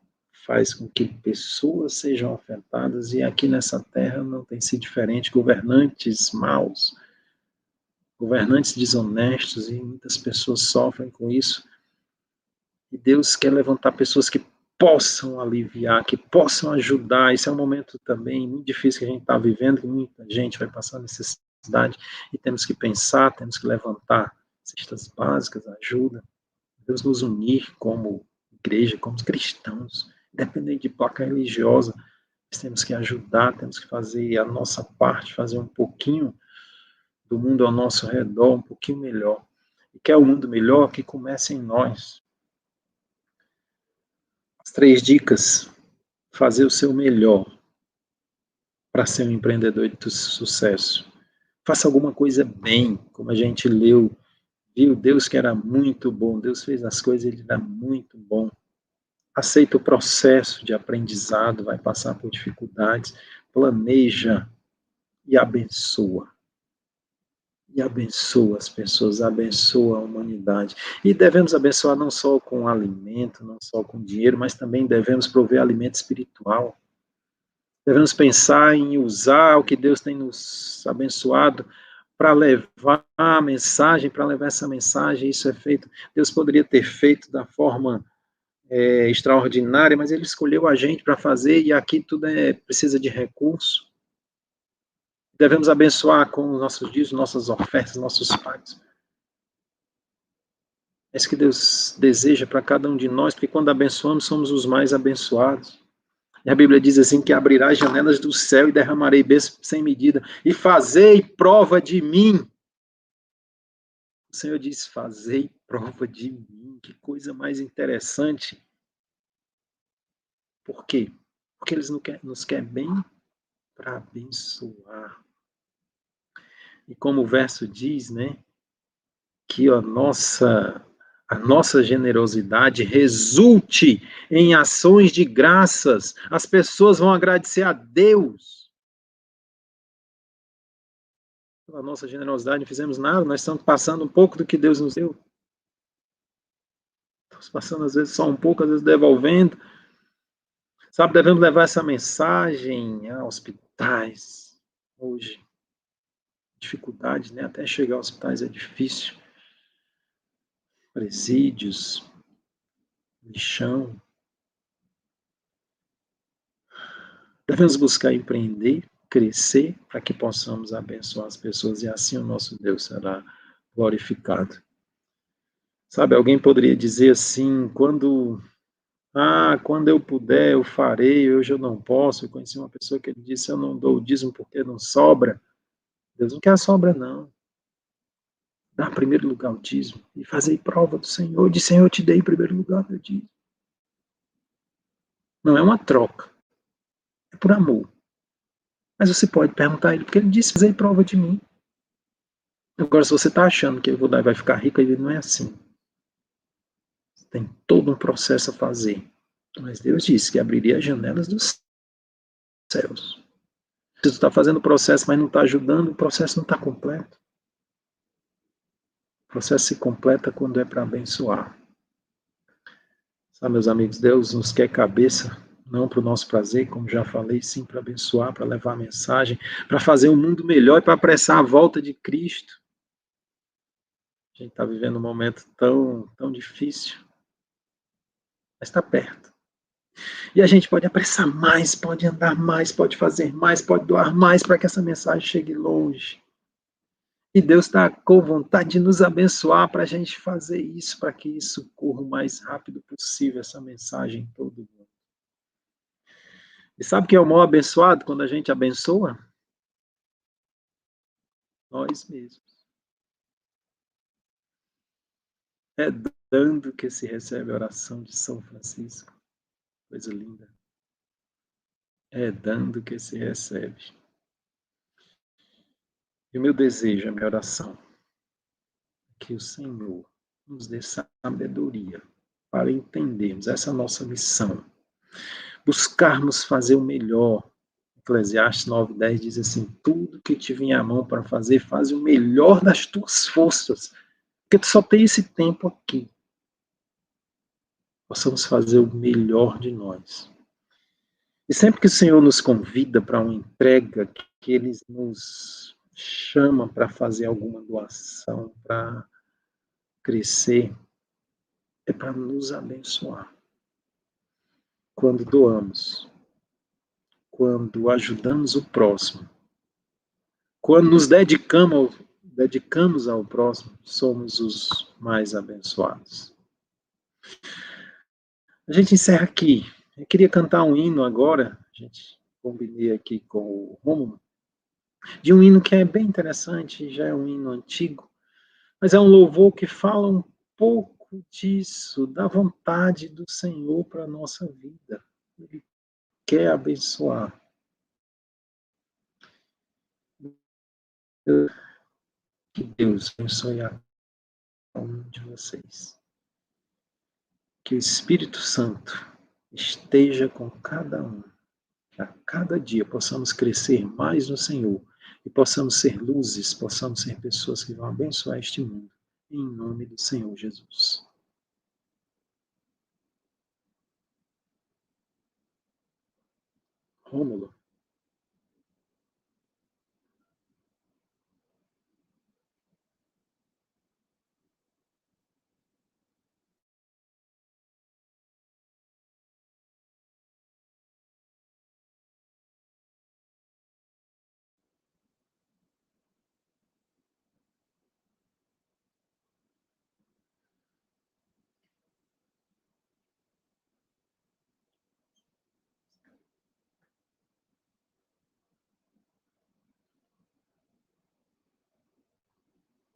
faz com que pessoas sejam afetadas, e aqui nessa terra não tem sido diferente. Governantes maus, governantes desonestos, e muitas pessoas sofrem com isso. E Deus quer levantar pessoas que possam aliviar, que possam ajudar. Esse é um momento também muito difícil que a gente está vivendo, que muita gente vai passar necessidade, e temos que pensar, temos que levantar cestas básicas, ajuda. Deus nos unir como igreja, como cristãos, independente de placa religiosa. Nós temos que ajudar, temos que fazer a nossa parte, fazer um pouquinho do mundo ao nosso redor um pouquinho melhor. E quer o mundo melhor? Que comece em nós. As 3 dicas: fazer o seu melhor para ser um empreendedor de sucesso. Faça alguma coisa bem, como a gente leu, viu? Deus que era muito bom, Deus fez as coisas, Ele era muito bom. Aceita o processo de aprendizado, vai passar por dificuldades, planeja e abençoa. E abençoa as pessoas, abençoa a humanidade. E devemos abençoar não só com alimento, não só com dinheiro, mas também devemos prover alimento espiritual. Devemos pensar em usar o que Deus tem nos abençoado para levar a mensagem, para levar essa mensagem. Isso é feito. Deus poderia ter feito da forma extraordinária, mas Ele escolheu a gente para fazer, e aqui tudo precisa de recurso. Devemos abençoar com os nossos dízimos, nossas ofertas, nossos pagos. É isso que Deus deseja para cada um de nós, porque quando abençoamos, somos os mais abençoados. E a Bíblia diz assim, que abrirá as janelas do céu e derramarei bênçãos sem medida, e fazei prova de mim. O Senhor diz, fazei prova de mim. Que coisa mais interessante. Por quê? Porque Ele nos quer bem para abençoar. E como o verso diz, né, que a nossa generosidade resulte em ações de graças. As pessoas vão agradecer a Deus. Pela nossa generosidade não fizemos nada, nós estamos passando um pouco do que Deus nos deu. Estamos passando às vezes só um pouco, às vezes devolvendo. Sabe, devemos levar essa mensagem a hospitais hoje. Dificuldade, né? Até chegar a hospitais é difícil. Presídios, lixão. Devemos buscar empreender, crescer, para que possamos abençoar as pessoas, e assim o nosso Deus será glorificado. Sabe, alguém poderia dizer assim, quando eu puder, eu farei, hoje eu não posso. Eu conheci uma pessoa que ele disse, eu não dou o dízimo porque não sobra. Deus não quer a sobra, não. Dá em primeiro lugar o dízimo e fazer prova do Senhor. De Senhor, eu te dei em primeiro lugar meu dízimo. Não é uma troca. É por amor. Mas você pode perguntar a ele, porque ele disse, fazer prova de mim. Agora, se você está achando que eu vou dar e vai ficar rico, ele não é assim. Tem todo um processo a fazer. Mas Deus disse que abriria as janelas dos céus. Se tu está fazendo o processo, mas não está ajudando, o processo não está completo. O processo se completa quando é para abençoar. Sabe, meus amigos, Deus nos quer cabeça, não para o nosso prazer, como já falei, sim para abençoar, para levar a mensagem, para fazer um mundo melhor e para apressar a volta de Cristo. A gente está vivendo um momento tão difícil, mas está perto. E a gente pode apressar mais, pode andar mais, pode fazer mais, pode doar mais para que essa mensagem chegue longe. E Deus está com vontade de nos abençoar para a gente fazer isso, para que isso corra o mais rápido possível, essa mensagem em todo mundo. E sabe quem é o maior abençoado quando a gente abençoa? Nós mesmos. É dando que se recebe a oração de São Francisco. Coisa linda. É dando que se recebe. E o meu desejo, a minha oração, é que o Senhor nos dê sabedoria para entendermos essa nossa missão. Buscarmos fazer o melhor Eclesiastes 9:10 diz assim: tudo que te vier à mão para fazer, faz o melhor das tuas forças, porque tu só tem esse tempo aqui. Possamos fazer o melhor de nós. E sempre que o Senhor nos convida para uma entrega, que Ele nos chama para fazer alguma doação, para crescer, é para nos abençoar. Quando doamos, quando ajudamos o próximo, quando nos dedicamos ao próximo, somos os mais abençoados. A gente encerra aqui. Eu queria cantar um hino agora, a gente combinei aqui com o Rômulo, de um hino que é bem interessante, já é um hino antigo, mas é um louvor que fala um pouco disso, da vontade do Senhor para a nossa vida. Ele quer abençoar. Que Deus abençoe a um de vocês. Que o Espírito Santo esteja com cada um. Que a cada dia possamos crescer mais no Senhor e possamos ser luzes, possamos ser pessoas que vão abençoar este mundo. Em nome do Senhor Jesus. Rômulo.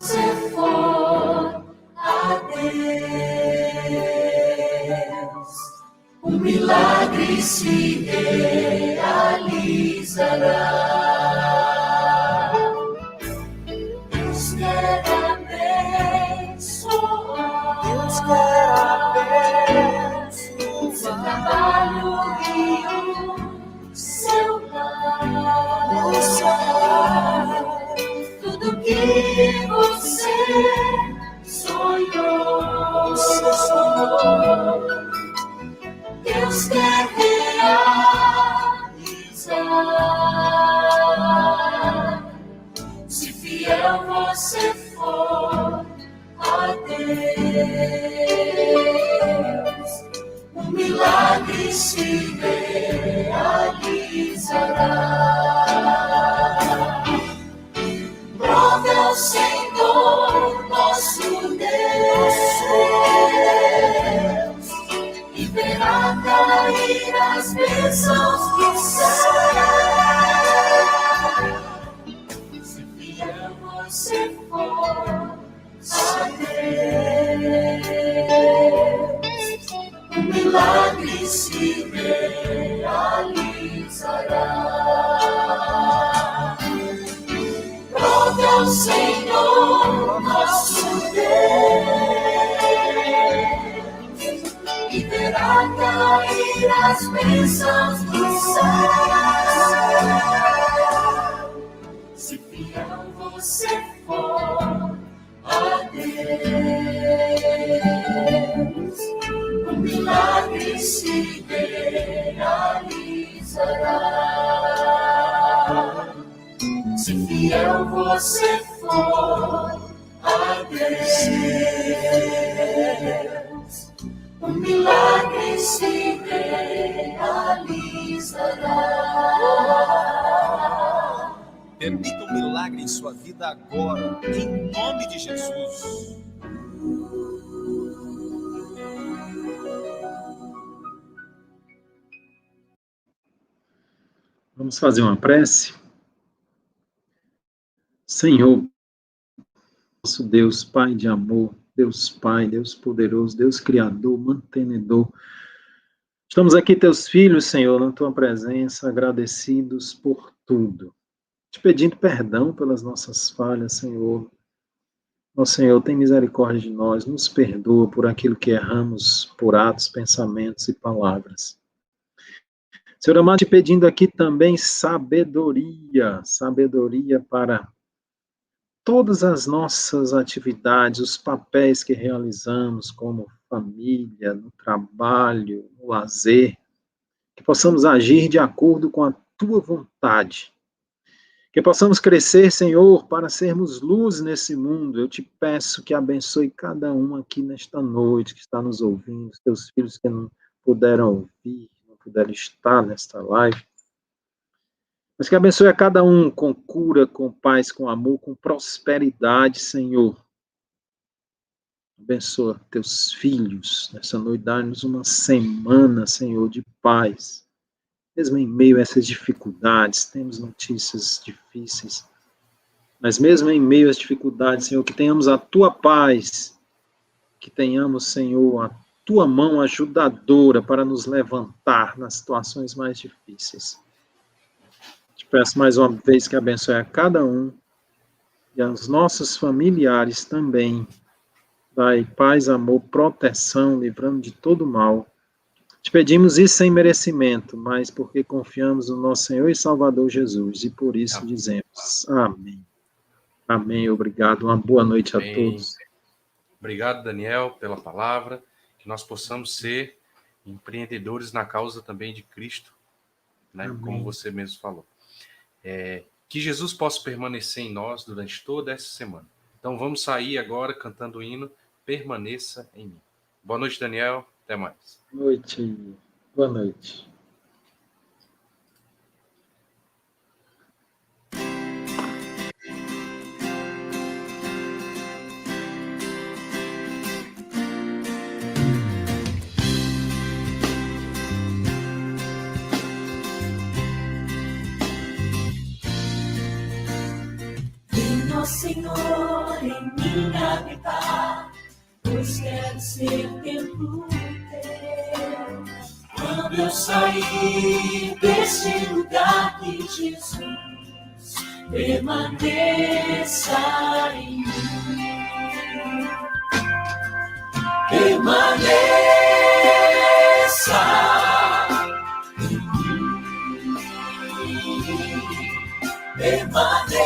Se for a Deus, o milagre se realizará. Deus quer abençoar. Deus quer abençoar o seu trabalho e o seu lar. Tudo que você sonhou, Deus quer realizar. Se fiel você for a Deus, o milagre se realizará. Prove ao Senhor nosso Deus e verá cair as bênçãos do céu. Se fiel você for a Deus, o milagre se realizará. Prove ao Senhor nosso Deus e verá cair as bênçãos do céu. Se fiel você for a Deus, o milagre se realizará. Se fiel você for a Deus, o milagre se realizará. Permita um milagre em sua vida agora, em nome de Jesus. Vamos fazer uma prece? Senhor, nosso Deus, Pai de amor, Deus Pai, Deus poderoso, Deus Criador, mantenedor. Estamos aqui, teus filhos, Senhor, na tua presença, agradecidos por tudo. Te pedindo perdão pelas nossas falhas, Senhor. Ó Senhor, tem misericórdia de nós, nos perdoa por aquilo que erramos, por atos, pensamentos e palavras. Senhor amado, te pedindo aqui também sabedoria para todas as nossas atividades, os papéis que realizamos como família, no trabalho, no lazer, que possamos agir de acordo com a tua vontade, que possamos crescer, Senhor, para sermos luz nesse mundo. Eu te peço que abençoe cada um aqui nesta noite que está nos ouvindo, os teus filhos que não puderam ouvir, não puderam estar nesta live, mas que abençoe a cada um com cura, com paz, com amor, com prosperidade, Senhor. Abençoa teus filhos nessa noite, dá-nos uma semana, Senhor, de paz. Mesmo em meio a essas dificuldades, temos notícias difíceis, mas mesmo em meio às dificuldades, Senhor, que tenhamos a tua paz, que tenhamos, Senhor, a tua mão ajudadora para nos levantar nas situações mais difíceis. Te peço mais uma vez que abençoe a cada um e aos nossos familiares também. Dai paz, amor, proteção, livrando de todo mal. Te pedimos isso sem merecimento, mas porque confiamos no nosso Senhor e Salvador Jesus, e por isso Amém. dizemos amém. Amém, obrigado. Uma boa noite Amém. a todos. Obrigado, Daniel, pela palavra, que nós possamos ser empreendedores na causa também de Cristo, né? Como você mesmo falou. Que Jesus possa permanecer em nós durante toda essa semana. Então vamos sair agora cantando o hino Permaneça em mim. Boa noite, Daniel. Até mais. Boa noite. Boa noite. Venha, Senhor, em mim habitar, pois quero ser templo teu. Quando eu sair deste lugar, que Jesus permaneça em mim. Permaneça em mim. Permaneça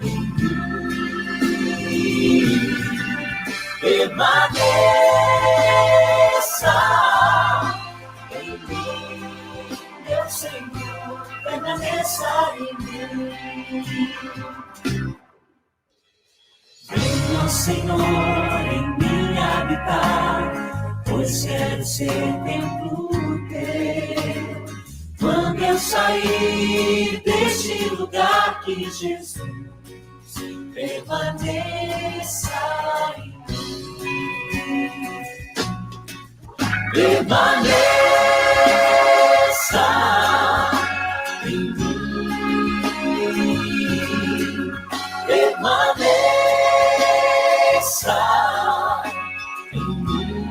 em mim. Permaneça em mim, meu Senhor, permaneça em mim. Venha, Senhor, em mim habitar, pois quero ser templo teu. Quando eu sair deste lugar, que Jesus permaneça em mim. Permaneça em mim. Permaneça em mim.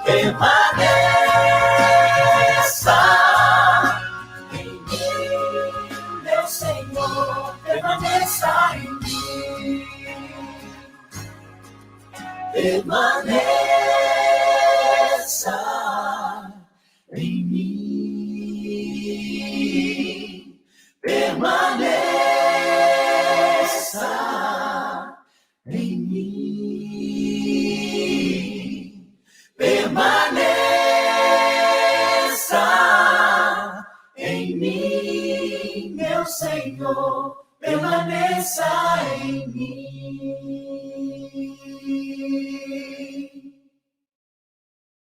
Permaneça em mim, meu Senhor, permaneça em mim. Permaneça em mim. Permaneça em mim. Permaneça em mim, meu Senhor, permaneça em mim.